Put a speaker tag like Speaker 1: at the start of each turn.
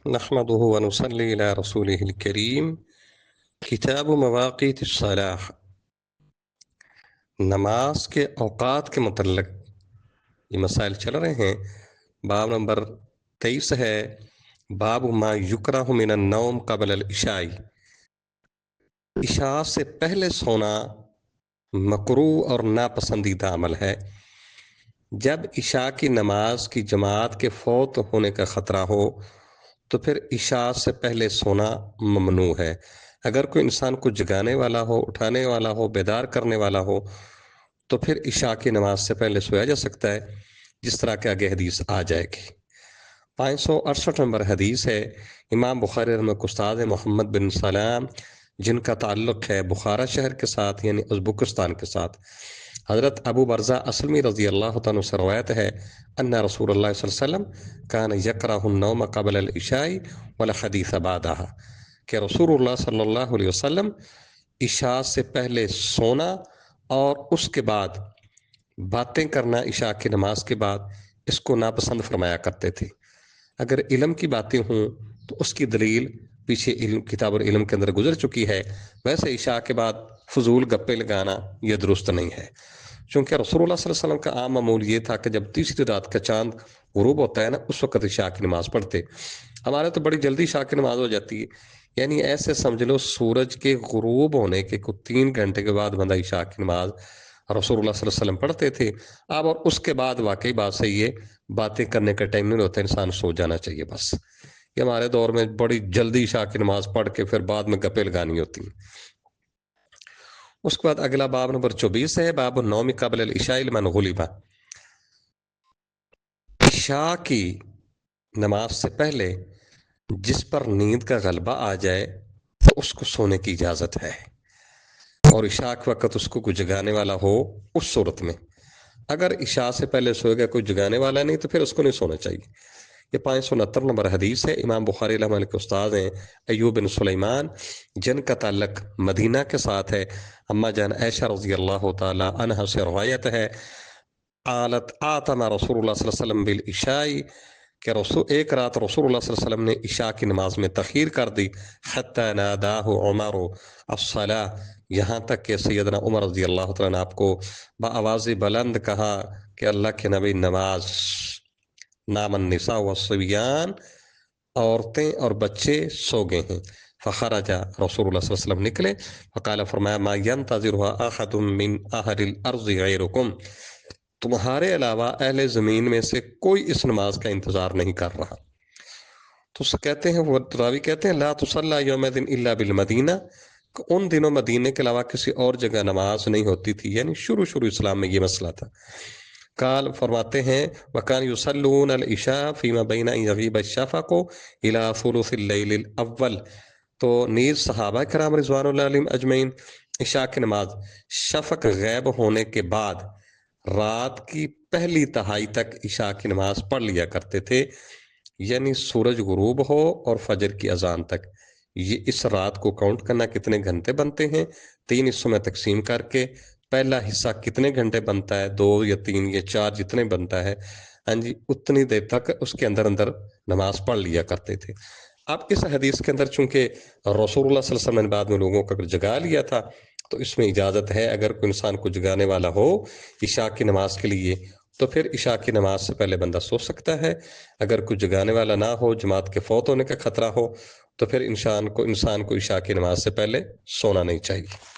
Speaker 1: نحمده ونصلي على رسوله الكريم کتاب مواقیت الصلاح، نماز کے اوقات کے متعلق یہ مسائل چل رہے ہیں۔ باب نمبر 23 ہے، باب ما یکرہ من النوم قبل العشاء، عشاء سے پہلے سونا مکروہ اور ناپسندیدہ عمل ہے۔ جب عشاء کی نماز کی جماعت کے فوت ہونے کا خطرہ ہو تو پھر عشاء سے پہلے سونا ممنوع ہے۔ اگر کوئی انسان کو جگانے والا ہو، اٹھانے والا ہو، بیدار کرنے والا ہو تو پھر عشاء کی نماز سے پہلے سویا جا سکتا ہے، جس طرح کہ آگے حدیث آ جائے گی۔ 568 نمبر حدیث ہے، امام بخاری رحمہ اللہ استاد محمد بن سلام جن کا تعلق ہے بخارا شہر کے ساتھ یعنی ازبکستان کے ساتھ، حضرت ابو برزہ اسلمی رضی اللہ تعالیٰ سے روایت ہے ان رسول اللہ صلی اللہ علیہ وسلم کان یکرہ النوم قبل العشاء والحدیث بعدہا، کہ رسول اللہ صلی اللہ علیہ وسلم عشاء سے پہلے سونا اور اس کے بعد باتیں کرنا عشاء کی نماز کے بعد اس کو ناپسند فرمایا کرتے تھے۔ اگر علم کی باتیں ہوں تو اس کی دلیل پیچھے کتاب العلم کے اندر گزر چکی ہے، ویسے عشاء کے بعد فضول گپے لگانا یہ درست نہیں ہے، چونکہ رسول اللہ صلی اللہ علیہ وسلم کا عام معمول یہ تھا کہ جب تیسری رات کا چاند غروب ہوتا ہے نا، اس وقت عشاء کی نماز پڑھتے۔ ہمارے تو بڑی جلدی عشاء کی نماز ہو جاتی ہے، یعنی ایسے سمجھ لو سورج کے غروب ہونے کے کچھ 3 گھنٹے کے بعد بندہ عشاء کی نماز رسول اللہ صلی اللہ علیہ وسلم پڑھتے تھے۔ اب اور اس کے بعد واقعی بات صحیح ہے، باتیں کرنے کا ٹائم نہیں ہوتا، انسان سو جانا چاہیے بس۔ یہ ہمارے دور میں بڑی جلدی عشاء کی نماز پڑھ کے پھر بعد میں گپے لگانی ہوتی ہیں۔ اس کے بعد اگلا باب نمبر 24 ہے، باب النوم قبل العشاء لمن غلب، عشاء کی نماز سے پہلے جس پر نیند کا غلبہ آ جائے تو اس کو سونے کی اجازت ہے، اور عشاء کے وقت اس کو کوئی جگانے والا ہو اس صورت میں۔ اگر عشاء سے پہلے سوئے گا کوئی جگانے والا نہیں تو پھر اس کو نہیں سونا چاہیے۔ یہ 569 نمبر حدیث ہے، امام بخاری رحمہ اللہ کے استاد ہیں ایوب بن سلیمان جن کا تعلق مدینہ کے ساتھ ہے، اما جان عائشہ رضی اللہ تعالی عنہا سے روایت ہے، قالت آتنا رسول اللہ صلی اللہ علیہ وسلم بالعشاء، کہ ایک رات رسول اللہ صلی اللہ علیہ وسلم نے عشاء کی نماز میں تاخیر کر دی، حتی ناداہ عمر الصلاۃ، یہاں تک کہ سیدنا عمر رضی اللہ تعالیٰ نے آپ کو بآواز بلند کہا کہ اللہ کے نبی نماز، نام النساء والصبیان، عورتیں اور بچے سو گئے ہیں۔ فخرج رسول اللہ صلی اللہ علیہ وسلم نکلے، فقال فرمایا ما ينتظرها احد من اهل الارض غیرکم، تمہارے علاوہ اہل زمین میں سے کوئی اس نماز کا انتظار نہیں کر رہا۔ تو کہتے ہیں، وہ راوی کہتے ہیں لا تصلی یومئذ الا بالمدینہ، ان دنوں مدینے کے علاوہ کسی اور جگہ نماز نہیں ہوتی تھی، یعنی شروع اسلام میں یہ مسئلہ تھا۔ قال فرماتے ہیں وکان یصلون العشاء فیما بین ان یغیب الشفق الی ثلث اللیل الاول، تو نیز صحابہ کرام رضوان اللہ علیہم اجمعین عشاء کی نماز شفق غیب ہونے کے بعد رات کی پہلی تہائی تک عشاء کی نماز پڑھ لیا کرتے تھے، یعنی سورج غروب ہو اور فجر کی اذان تک۔ یہ اس رات کو کاؤنٹ کرنا کتنے گھنٹے بنتے ہیں، 3 حصوں میں تقسیم کر کے پہلا حصہ کتنے گھنٹے بنتا ہے، 2 یا 3 یا 4 جتنے بنتا ہے، ہاں جی اتنی دیر تک اس کے اندر نماز پڑھ لیا کرتے تھے۔ اب اس حدیث کے اندر چونکہ رسول اللہ صلی اللہ علیہ وسلم نے بعد میں لوگوں کو جگا لیا تھا تو اس میں اجازت ہے، اگر کوئی انسان کو جگانے والا ہو عشاء کی نماز کے لیے تو پھر عشاء کی نماز سے پہلے بندہ سو سکتا ہے۔ اگر کوئی جگانے والا نہ ہو، جماعت کے فوت ہونے کا خطرہ ہو، تو پھر انسان کو عشاء کی نماز سے پہلے سونا نہیں چاہیے۔